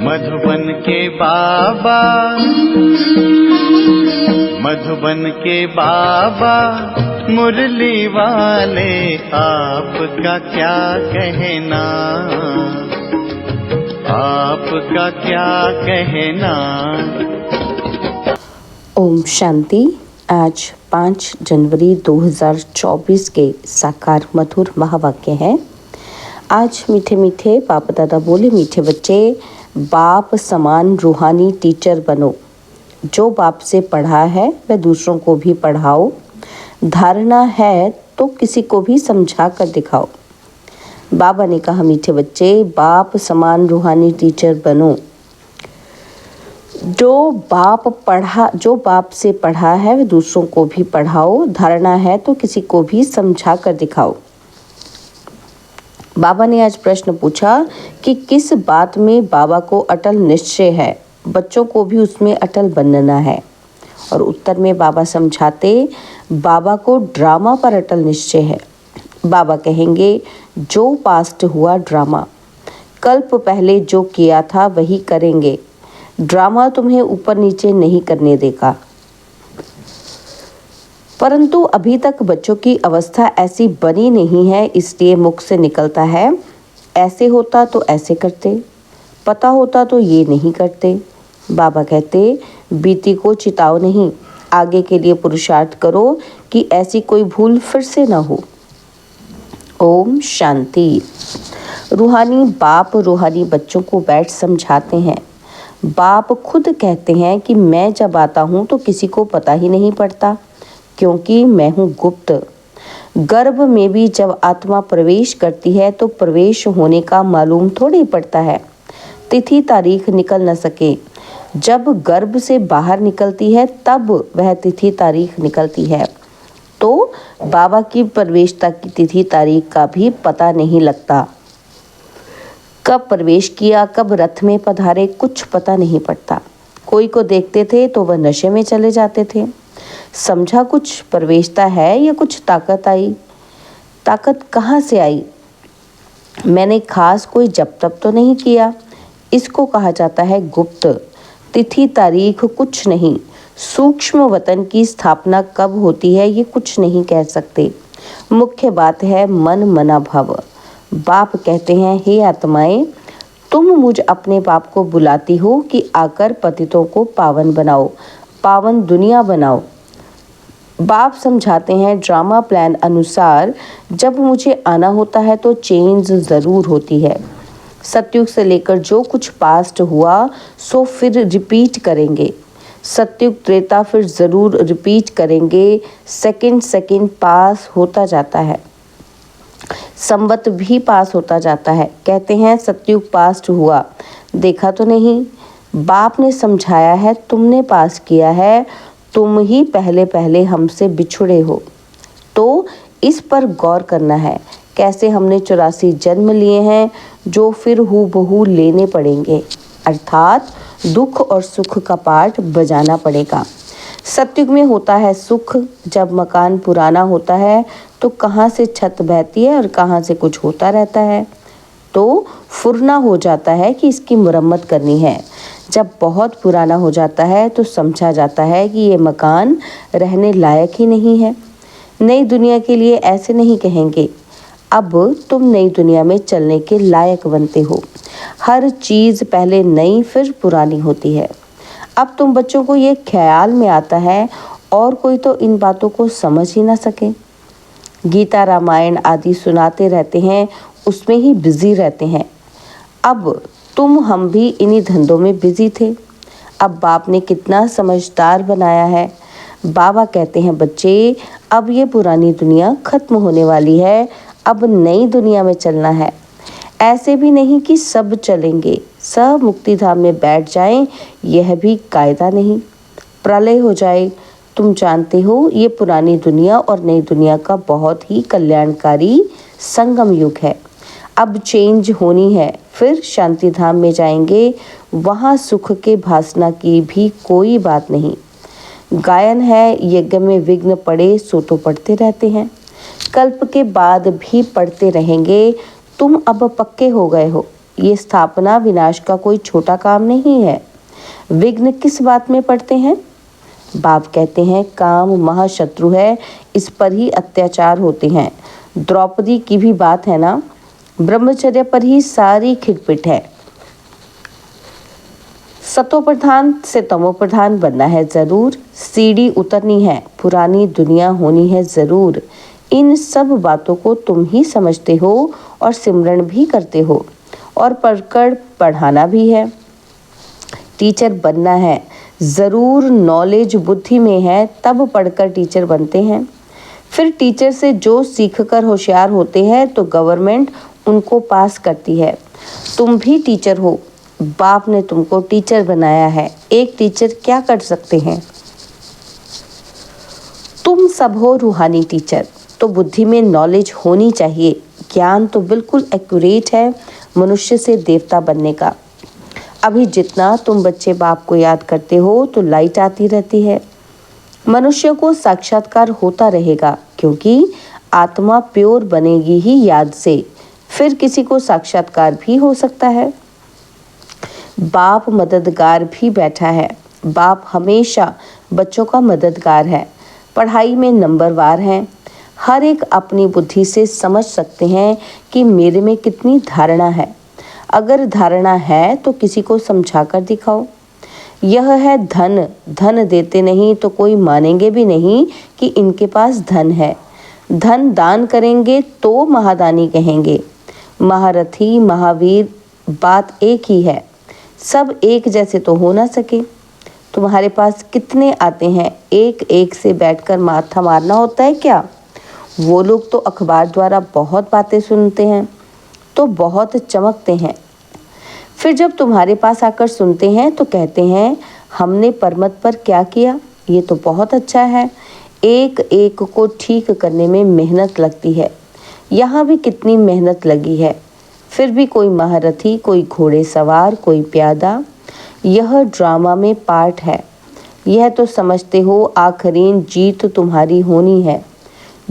मधुबन के बाबा, मधुबन के बाबा मुरली वाले, आपका क्या कहना, आपका क्या कहना। ओम शांति। आज 5 जनवरी 2024 के साकार मधुर महावाक्य हैं। आज मीठे मीठे बाप दादा बोले, मीठे बच्चे बाप समान रूहानी टीचर बनो। जो बाप से पढ़ा है वह दूसरों को भी पढ़ाओ। धारणा है तो किसी को भी समझा कर दिखाओ। बाबा ने कहा, मीठे बच्चे बाप समान रूहानी टीचर बनो। जो बाप से पढ़ा है वह दूसरों को भी पढ़ाओ। धारणा है तो किसी को भी समझा कर दिखाओ। बाबा ने आज प्रश्न पूछा कि किस बात में बाबा को अटल निश्चय है, बच्चों को भी उसमें अटल बनना है। और उत्तर में बाबा समझाते, बाबा को ड्रामा पर अटल निश्चय है। बाबा कहेंगे, जो पास्ट हुआ ड्रामा, कल्प पहले जो किया था वही करेंगे। ड्रामा तुम्हें ऊपर नीचे नहीं करने देगा। परंतु अभी तक बच्चों की अवस्था ऐसी बनी नहीं है, इसलिए मुख से निकलता है, ऐसे होता तो ऐसे करते, पता होता तो ये नहीं करते। बाबा कहते, बीती को चिताओ नहीं, आगे के लिए पुरुषार्थ करो कि ऐसी कोई भूल फिर से ना हो। ओम शांति। रूहानी बाप रूहानी बच्चों को बैठ समझाते हैं। बाप खुद कहते हैं कि मैं जब आता हूँ तो किसी को पता ही नहीं पड़ता, क्योंकि मैं हूँ गुप्त। गर्भ में भी जब आत्मा प्रवेश करती है तो प्रवेश होने का मालूम थोड़ी पड़ता है। तिथि तारीख निकल न सके, जब गर्भ से बाहर निकलती है तब वह तिथि तारीख निकलती है। तो बाबा की प्रवेशता की तिथि तारीख का भी पता नहीं लगता। कब प्रवेश किया, कब रथ में पधारे, कुछ पता नहीं पड़ता। कोई को देखते थे तो वह नशे में चले जाते थे। समझा कुछ प्रवेशता है या कुछ ताकत आई। ताकत कहाँ से आई? मैंने खास कोई जप तप तो नहीं किया। इसको कहा जाता है गुप्त। तिथि तारीख कुछ नहीं। सूक्ष्म वतन की स्थापना कब होती है ये कुछ नहीं कह सकते। मुख्य बात है मन मना भव। बाप कहते हैं, हे आत्माएं, तुम मुझ अपने बाप को बुलाती हो कि आकर पतितों को पावन बनाओ, पावन दुनिया बनाओ। बाप समझाते हैं, ड्रामा प्लान अनुसार जब मुझे आना होता है तो चेंज ज़रूर होती है। सतयुग से लेकर जो कुछ पास्ट हुआ सो फिर रिपीट करेंगे। सतयुग त्रेता फिर ज़रूर रिपीट करेंगे। सेकंड पास होता जाता है, संवत भी पास होता जाता है। कहते हैं सतयुग पास्ट हुआ, देखा तो नहीं। बाप ने समझाया है, तुमने पास किया है, तुम ही पहले पहले हमसे बिछुड़े हो। तो इस पर गौर करना है, कैसे हमने 84 जन्म लिए हैं जो फिर हूबहू लेने पड़ेंगे, अर्थात दुख और सुख का पाठ बजाना पड़ेगा। सतयुग में होता है सुख। जब मकान पुराना होता है तो कहाँ से छत बहती है और कहाँ से कुछ होता रहता है, तो फुरना हो जाता है कि इसकी मुरम्मत करनी है। जब बहुत पुराना हो जाता है तो समझा जाता है कि ये मकान रहने लायक ही नहीं है। नई दुनिया के लिए ऐसे नहीं कहेंगे, अब तुम नई दुनिया में चलने के लायक बनते हो। हर चीज़ पहले नई फिर पुरानी होती है। अब तुम बच्चों को ये ख्याल में आता है और कोई तो इन बातों को समझ ही ना सके। गीता रामायण आदि सुनाते रहते हैं, उसमें ही बिजी रहते हैं। अब तुम हम भी इन्हीं धंधों में बिजी थे। अब बाप ने कितना समझदार बनाया है। बाबा कहते हैं, बच्चे अब ये पुरानी दुनिया खत्म होने वाली है, अब नई दुनिया में चलना है। ऐसे भी नहीं कि सब चलेंगे, सब मुक्ति धाम में बैठ जाएं, यह भी कायदा नहीं। प्रलय हो जाए। तुम जानते हो ये पुरानी दुनिया और नई दुनिया का बहुत ही कल्याणकारी संगम युग है। अब चेंज होनी है, फिर शांति धाम में जाएंगे, वहाँ सुख के भासना की भी कोई बात नहीं। गायन है, यज्ञ में विघ्न पड़े सो तो पढ़ते रहते हैं, कल्प के बाद भी पढ़ते रहेंगे। तुम अब पक्के हो गए हो, ये स्थापना विनाश का कोई छोटा काम नहीं है। विघ्न किस बात में पड़ते हैं? बाप कहते हैं काम महाशत्रु है, इस पर ही अत्याचार होते हैं। द्रौपदी की भी बात है ना, ब्रह्मचर्य पर ही सारी खिटपिट है। सतो प्रधान से तमो प्रधान बनना है जरूर, सीढ़ी उतरनी है, पुरानी दुनिया होनी है जरूर। इन सब बातों को तुम ही समझते हो और सिमरण भी करते हो और पढ़कर पढ़ाना भी है। टीचर बनना है ज़रूर, नॉलेज बुद्धि में है तब पढ़कर टीचर बनते हैं। फिर टीचर से जो सीखकर होशियार होते हैं तो गवर्नमेंट उनको पास करती है। तुम भी टीचर हो, बाप ने तुमको टीचर बनाया है। एक टीचर क्या कर सकते हैं? तुम सब हो रूहानी टीचर, तो बुद्धि में नॉलेज होनी चाहिए। ज्ञान तो बिल्कुल एक्यूरेट है मनुष्य से देवता बनने का। अभी जितना तुम बच्चे बाप को याद करते हो तो लाइट आती रहती है। मनुष्य को साक्षात्कार होता रहेगा क्योंकि आत्मा प्योर बनेगी ही याद से, फिर किसी को साक्षात्कार भी हो सकता है। बाप मददगार भी बैठा है। बाप हमेशा बच्चों का मददगार है। पढ़ाई में नंबरवार हैं। हर एक अपनी बुद्धि से समझ सकते हैं कि मेरे में कितनी धारणा है। अगर धारणा है तो किसी को समझा कर दिखाओ। यह है धन, धन देते नहीं तो कोई मानेंगे भी नहीं कि इनके पास धन है। धन दान करेंगे तो महादानी कहेंगे। महारथी महावीर बात एक ही है, सब एक जैसे तो हो ना सके। तुम्हारे पास कितने आते हैं, एक एक से बैठकर माथा मारना होता है क्या? वो लोग तो अखबार द्वारा बहुत बातें सुनते हैं तो बहुत चमकते हैं, फिर जब तुम्हारे पास आकर सुनते हैं तो कहते हैं हमने परमत पर क्या किया, ये तो बहुत अच्छा है। एक एक को ठीक करने में मेहनत लगती है। यहाँ भी कितनी मेहनत लगी है, फिर भी कोई महारथी, कोई घोड़े सवार, कोई प्यादा। यह ड्रामा में पार्ट है। यह तो समझते हो आखिरीन जीत तुम्हारी होनी है।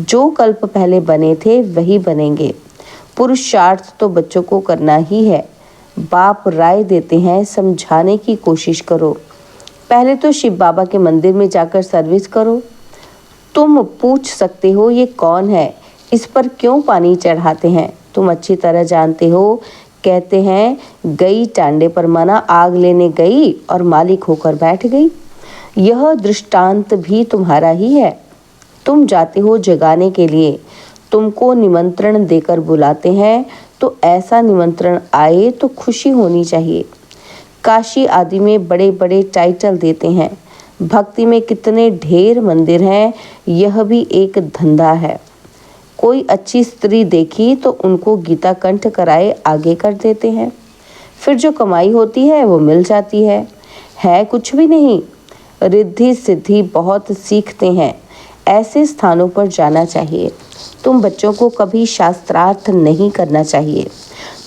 जो कल्प पहले बने थे वही बनेंगे। पुरुषार्थ तो बच्चों को करना ही है। बाप राय देते हैं, समझाने की कोशिश करो। पहले तो शिव बाबा के मंदिर में जाकर सर्विस करो। तुम पूछ सकते हो ये कौन है, इस पर क्यों पानी चढ़ाते हैं? तुम अच्छी तरह जानते हो। कहते हैं गई टांडे पर माना आग लेने गई और मालिक होकर बैठ गई। यह दृष्टांत भी तुम्हारा ही है। तुम जाते हो जगाने के लिए, तुमको निमंत्रण देकर बुलाते हैं तो ऐसा निमंत्रण आए तो खुशी होनी चाहिए। काशी आदि में बड़े बड़े टाइटल देते हैं। भक्ति में कितने ढेर मंदिर हैं, यह भी एक धंधा है। कोई अच्छी स्त्री देखी तो उनको गीता कंठ कराए आगे कर देते हैं। फिर जो कमाई होती है वो मिल जाती है कुछ भी नहीं। रिद्धि सिद्धि बहुत सीखते हैं। ऐसे स्थानों पर जाना चाहिए। तुम बच्चों को कभी शास्त्रार्थ नहीं करना चाहिए।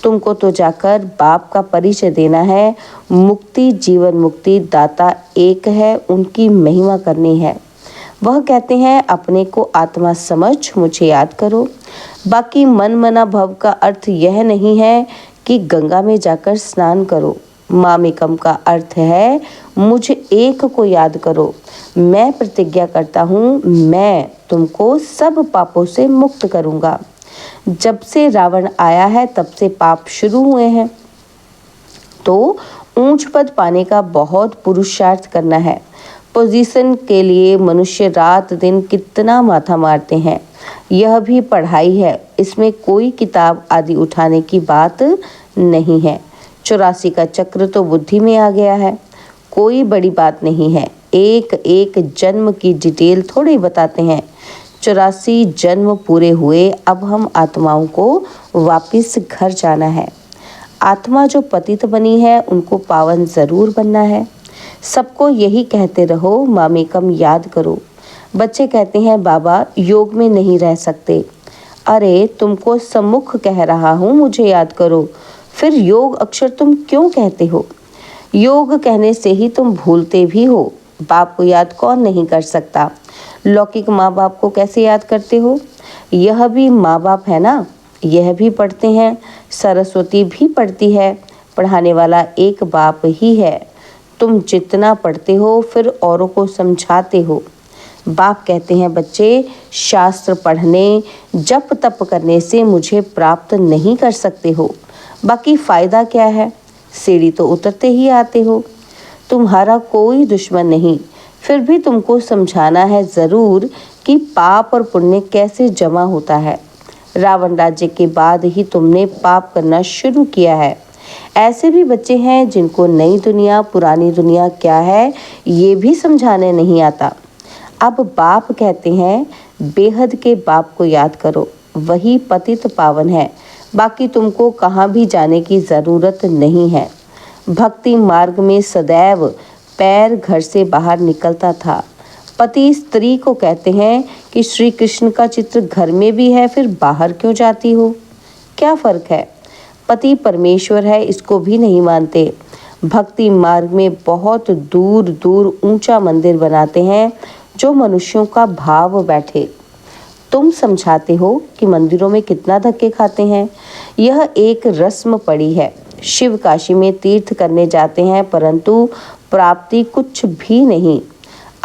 तुमको तो जाकर बाप का परिचय देना है। मुक्ति जीवन मुक्ति दाता एक है, उनकी महिमा करनी है। वह कहते हैं अपने को आत्मा समझ मुझे याद करो। बाकी मन मना भव का अर्थ यह नहीं है कि गंगा में जाकर स्नान करो। मामेकम का अर्थ है मुझे एक को याद करो। मैं प्रतिज्ञा करता हूँ, मैं तुमको सब पापों से मुक्त करूँगा। जब से रावण आया है तब से पाप शुरू हुए हैं, तो ऊंच पद पाने का बहुत पुरुषार्थ करना है। पोजीशन के लिए मनुष्य रात दिन कितना माथा मारते हैं। यह भी पढ़ाई है, इसमें कोई किताब आदि उठाने की बात नहीं है। 84 का चक्र तो बुद्धि में आ गया है, कोई बड़ी बात नहीं है। एक एक जन्म की डिटेल थोड़ी बताते हैं। 84 जन्म पूरे हुए, अब हम आत्माओं को वापस घर जाना है। आत्मा जो पतित बनी है उनको पावन जरूर बनना है। सबको यही कहते रहो, मामेकम याद करो। बच्चे कहते हैं बाबा योग में नहीं रह सकते। अरे तुमको सम्मुख कह रहा हूँ मुझे याद करो, फिर योग अक्षर तुम क्यों कहते हो? योग कहने से ही तुम भूलते भी हो। बाप को याद कौन नहीं कर सकता? लौकिक माँ बाप को कैसे याद करते हो? यह भी माँ बाप है ना, यह भी पढ़ते हैं, सरस्वती भी पढ़ती है, पढ़ाने वाला एक बाप ही है। तुम जितना पढ़ते हो फिर औरों को समझाते हो। बाप कहते हैं, बच्चे शास्त्र पढ़ने, जप तप करने से मुझे प्राप्त नहीं कर सकते हो, बाकी फ़ायदा क्या है? सीढ़ी तो उतरते ही आते हो। तुम्हारा कोई दुश्मन नहीं, फिर भी तुमको समझाना है ज़रूर कि पाप और पुण्य कैसे जमा होता है। रावण राज्य के बाद ही तुमने पाप करना शुरू किया है। ऐसे भी बच्चे हैं जिनको नई दुनिया पुरानी दुनिया क्या है ये भी समझाने नहीं आता। अब बाप कहते हैं, बेहद के बाप को याद करो, वही पतित पावन है, बाकी तुमको कहाँ भी जाने की ज़रूरत नहीं है। भक्ति मार्ग में सदैव पैर घर से बाहर निकलता था। पति स्त्री को कहते हैं कि श्री कृष्ण का चित्र घर में भी है, फिर बाहर क्यों जाती हो? क्या फ़र्क है? पति परमेश्वर है, इसको भी नहीं मानते। भक्ति मार्ग में बहुत दूर दूर ऊंचा मंदिर बनाते हैं जो मनुष्यों का भाव बैठे। तुम समझाते हो कि मंदिरों में कितना धक्के खाते हैं। यह एक रस्म पड़ी है। शिव काशी में तीर्थ करने जाते हैं परंतु प्राप्ति कुछ भी नहीं।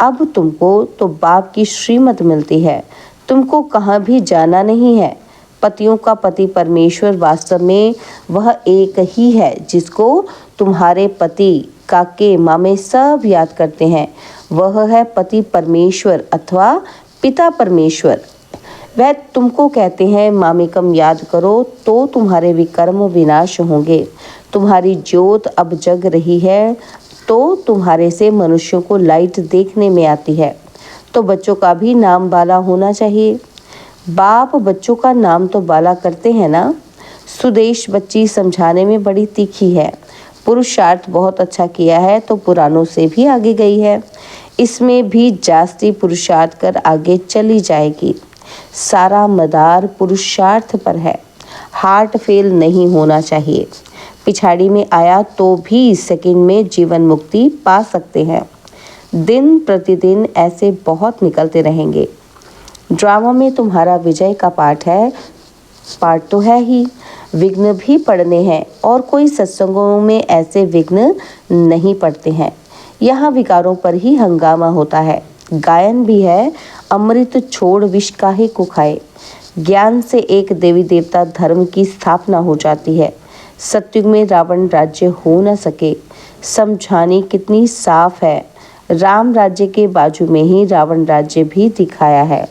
अब तुमको तो बाप की श्रीमत मिलती है, तुमको कहाँ भी जाना नहीं है। पतियों का पति परमेश्वर वास्तव में वह एक ही है जिसको तुम्हारे पति काके मामे सब याद करते हैं। वह है पति परमेश्वर अथवा पिता परमेश्वर। वह तुमको कहते हैं, मामेकम याद करो तो तुम्हारे विकर्म विनाश होंगे। तुम्हारी ज्योत अब जग रही है तो तुम्हारे से मनुष्यों को लाइट देखने में आती है। तो बच्चों का भी नाम बाला होना चाहिए। बाप बच्चों का नाम तो बाला करते हैं ना। सुदेश बच्ची समझाने में बड़ी तीखी है। पुरुषार्थ बहुत अच्छा किया है तो पुरानों से भी आगे गई है। इसमें भी जास्ती पुरुषार्थ कर आगे चली जाएगी। सारा मदार पुरुषार्थ पर है। हार्ट फेल नहीं होना चाहिए। पिछाड़ी में आया तो भी सेकंड में जीवन मुक्ति पा सकते हैं। दिन प्रतिदिन ऐसे बहुत निकलते रहेंगे। ड्रामा में तुम्हारा विजय का पाठ तो है ही, विघ्न भी पड़ने हैं और कोई सत्संगों में ऐसे विघ्न नहीं पड़ते हैं। यहाँ विकारों पर ही हंगामा होता है। गायन भी है, अमृत छोड़ विष काहे को खाए। ज्ञान से एक देवी देवता धर्म की स्थापना हो जाती है। सतयुग में रावण राज्य हो न सके। समझानी कितनी साफ है। राम राज्य के बाजू में ही रावण राज्य भी दिखाया है।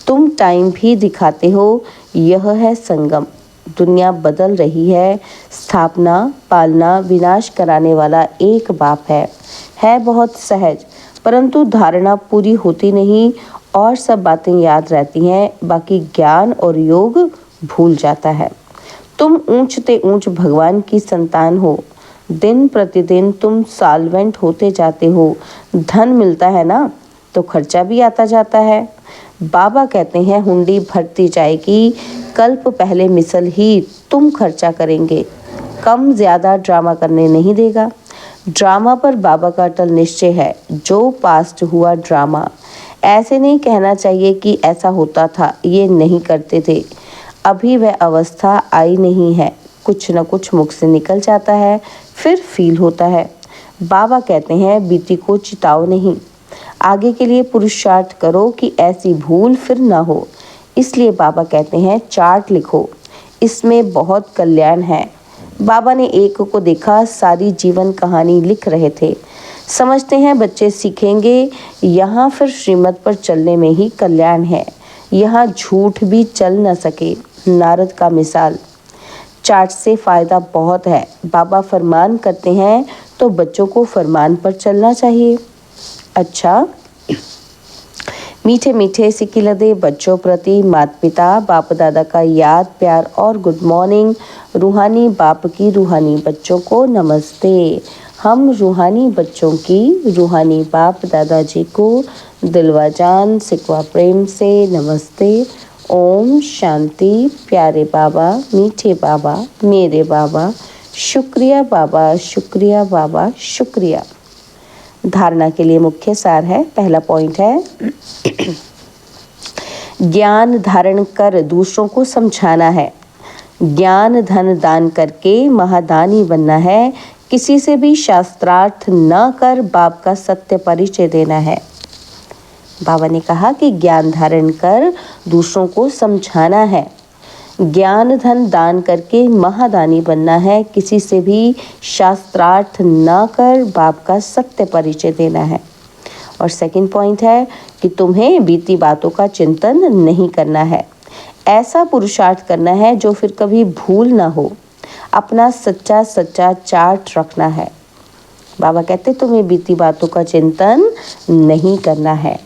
तुम टाइम भी दिखाते हो। यह है संगम। दुनिया बदल रही है। स्थापना पालना विनाश कराने वाला एक बाप है बहुत सहज, परंतु धारणा पूरी होती नहीं और सब बातें याद रहती हैं, बाकी ज्ञान और योग भूल जाता है। तुम ऊंचते ऊंच भगवान की संतान हो। दिन प्रतिदिन तुम सॉल्वेंट होते जाते हो। धन मिलता है ना तो खर्चा भी आता जाता है। बाबा कहते हैं, हुंडी भरती जाएगी। कल्प पहले मिसल ही तुम खर्चा करेंगे। कम ज़्यादा ड्रामा करने नहीं देगा। ड्रामा पर बाबा का अटल निश्चय है। जो पास्ट हुआ ड्रामा। ऐसे नहीं कहना चाहिए कि ऐसा होता था, ये नहीं करते थे। अभी वह अवस्था आई नहीं है। कुछ न कुछ मुख से निकल जाता है, फिर फील होता है। बाबा कहते हैं, बीती को चिताओ नहीं, आगे के लिए पुरुषार्थ करो कि ऐसी भूल फिर ना हो। इसलिए बाबा कहते हैं, चार्ट लिखो, इसमें बहुत कल्याण है। बाबा ने एक को देखा, सारी जीवन कहानी लिख रहे थे। समझते हैं बच्चे सीखेंगे। यहाँ फिर श्रीमत पर चलने में ही कल्याण है। यहाँ झूठ भी चल न सके। नारद का मिसाल। चार्ट से फ़ायदा बहुत है। बाबा फरमान करते हैं तो बच्चों को फरमान पर चलना चाहिए। अच्छा, मीठे मीठे सिकिलदे बच्चों प्रति माता पिता बाप दादा का याद प्यार और गुड मॉर्निंग। रूहानी बाप की रूहानी बच्चों को नमस्ते। हम रूहानी बच्चों की रूहानी बाप दादाजी को दिलवा जान सिकवा प्रेम से नमस्ते। ओम शांति। प्यारे बाबा, मीठे बाबा, मेरे बाबा, शुक्रिया बाबा, शुक्रिया बाबा, शुक्रिया। धारणा के लिए मुख्य सार है। पहला पॉइंट है, ज्ञान धारण कर दूसरों को समझाना है। ज्ञान धन दान करके महादानी बनना है, किसी से भी शास्त्रार्थ न कर बाप का सत्य परिचय देना है। बाबा ने कहा कि ज्ञान धारण कर दूसरों को समझाना है, ज्ञान धन दान करके महादानी बनना है, किसी से भी शास्त्रार्थ न कर बाप का सत्य परिचय देना है। और सेकंड पॉइंट है कि तुम्हें बीती बातों का चिंतन नहीं करना है, ऐसा पुरुषार्थ करना है जो फिर कभी भूल ना हो, अपना सच्चा सच्चा चार्ट रखना है। बाबा कहते तुम्हें बीती बातों का चिंतन नहीं करना है,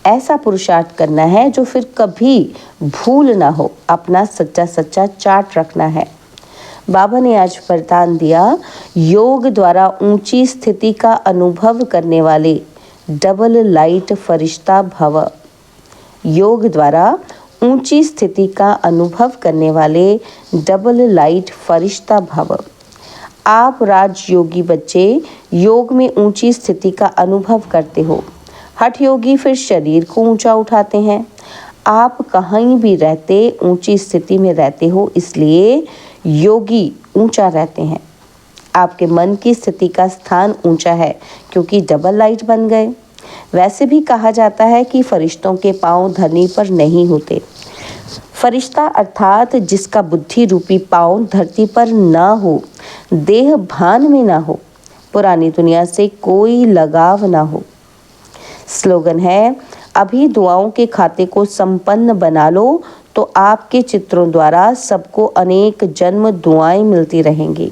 ऐसा पुरुषार्थ करना है जो फिर कभी भूल ना हो, अपना सच्चा सच्चा चार्ट रखना है। बाबा ने आज वरदान दिया, योग द्वारा ऊंची स्थिति का अनुभव करने वाले डबल लाइट फरिश्ता भव। योग द्वारा ऊंची स्थिति का अनुभव करने वाले डबल लाइट फरिश्ता भव। आप राजयोगी बच्चे योग में ऊंची स्थिति का अनुभव करते हो, हठ योगी फिर शरीर को ऊंचा उठाते हैं। आप कहीं भी रहते ऊंची स्थिति में रहते हो, इसलिए योगी ऊंचा रहते हैं। आपके मन की स्थिति का स्थान ऊंचा है क्योंकि डबल लाइट बन गए। वैसे भी कहा जाता है कि फरिश्तों के पांव धरनी पर नहीं होते। फरिश्ता अर्थात जिसका बुद्धि रूपी पांव धरती पर ना हो, देह भान में ना हो, पुरानी दुनिया से कोई लगाव ना हो। स्लोगन है, अभी दुआओं के खाते को संपन्न बना लो तो आपके चित्रों द्वारा सबको अनेक जन्म दुआएं मिलती रहेंगी।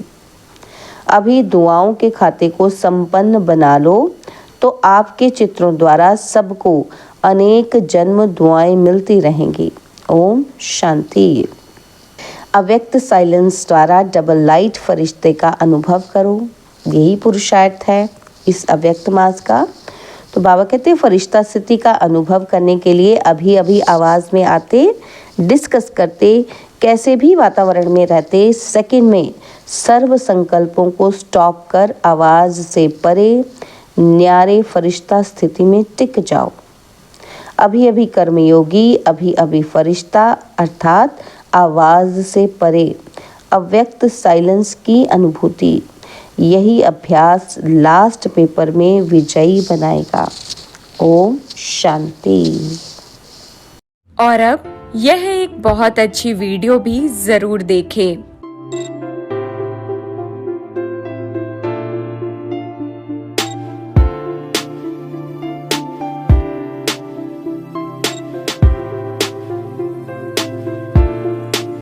अभी दुआओं के खाते को संपन्न बना लो तो आपके चित्रों द्वारा सबको अनेक जन्म दुआएं मिलती रहेंगी। ओम शांति। अव्यक्त साइलेंस द्वारा डबल लाइट फरिश्ते का अनुभव करो, यही पुरुषार्थ है इस अव्यक्त मास का। तो बाबा कहते हैं फरिश्ता स्थिति का अनुभव करने के लिए अभी अभी आवाज़ में आते, डिस्कस करते, कैसे भी वातावरण में रहते, सेकंड में सर्व संकल्पों को स्टॉप कर आवाज़ से परे न्यारे फरिश्ता स्थिति में टिक जाओ। अभी अभी कर्मयोगी, अभी अभी फरिश्ता अर्थात आवाज़ से परे अव्यक्त साइलेंस की अनुभूति, यही अभ्यास लास्ट पेपर में विजयी बनाएगा। ओम शांति। और अब यह एक बहुत अच्छी वीडियो भी जरूर देखें।